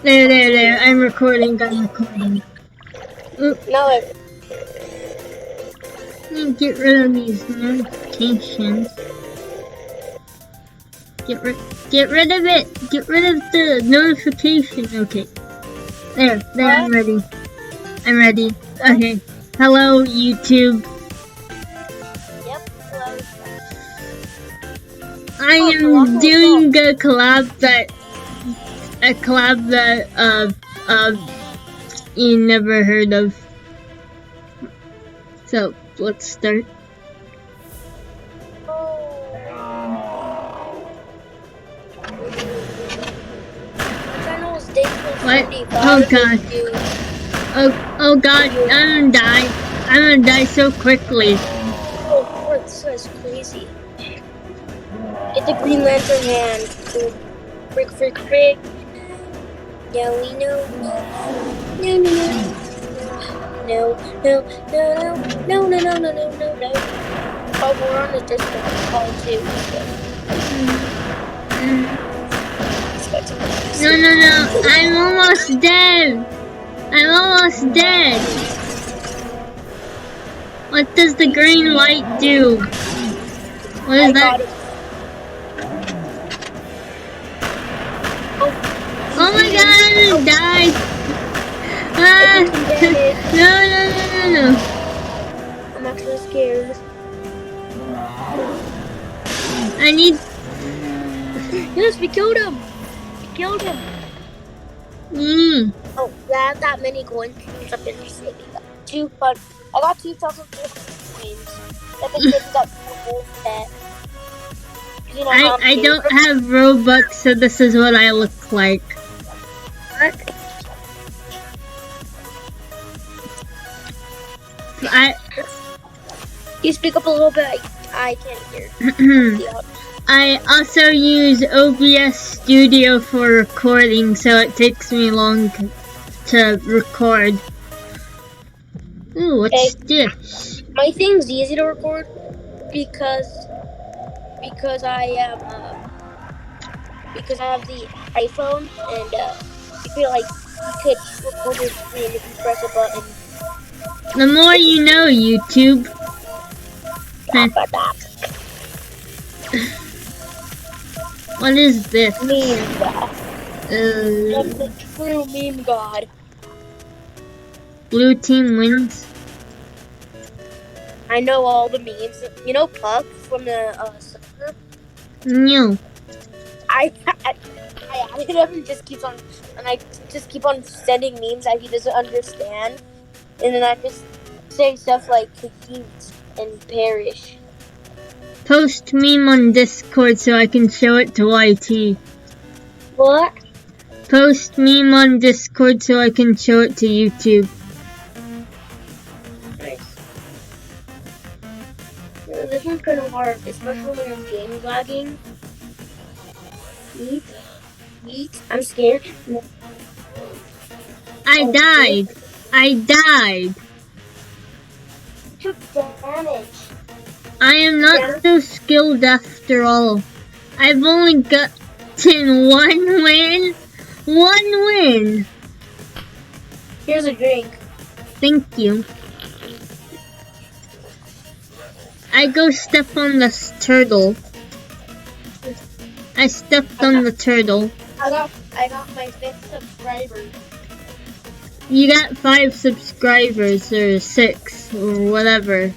There. I'm recording. Oop. No, Get rid of these notifications. Get rid of it. Get rid of the notification. Okay. There. I'm ready. Okay. Hello, YouTube. Yep. Hello. I am doing a collab that you never heard of. So let's start. What? Oh god. Oh god, I'm gonna die so quickly. Oh, this is crazy. Get the Green Lantern hand. Frick. Yeah, we know. No. Oh, we're on the Discord call too. No. I'm almost dead. What does the green light do? What is that? Oh my god, I'm gonna die. No. I'm actually scared. I need... Yes, we killed him. Oh, that many coins up in saving up. I got 2,000 coins. That makes it up for the whole set. You know, I don't have Robux, so this is what I look like. What? You speak up a little bit. I can't hear. I also use OBS Studio for recording, so it takes me long to record. Ooh, what's this? My thing's easy to record because I have the iPhone, and I feel like you could record your screen if you press a button. The more you know, YouTube. What is this? Meme god. That's the true meme god. Blue team wins. I know all the memes. You know Puck from the server? No. I added him and I just keep on sending memes that he doesn't understand, and then I just say stuff like "eat" and "perish." Post meme on Discord so I can show it to YT. What? Post meme on Discord so I can show it to YouTube. Nice. Yeah, this one's kind of hard, especially when your game's lagging. Eat. I'm scared. I died. Took damage. I am not so skilled after all. I've only gotten one win. Here's a drink. Thank you. I go step on this turtle. I stepped on the turtle. I got my 5th subscriber. You got 5 subscribers or 6 or whatever.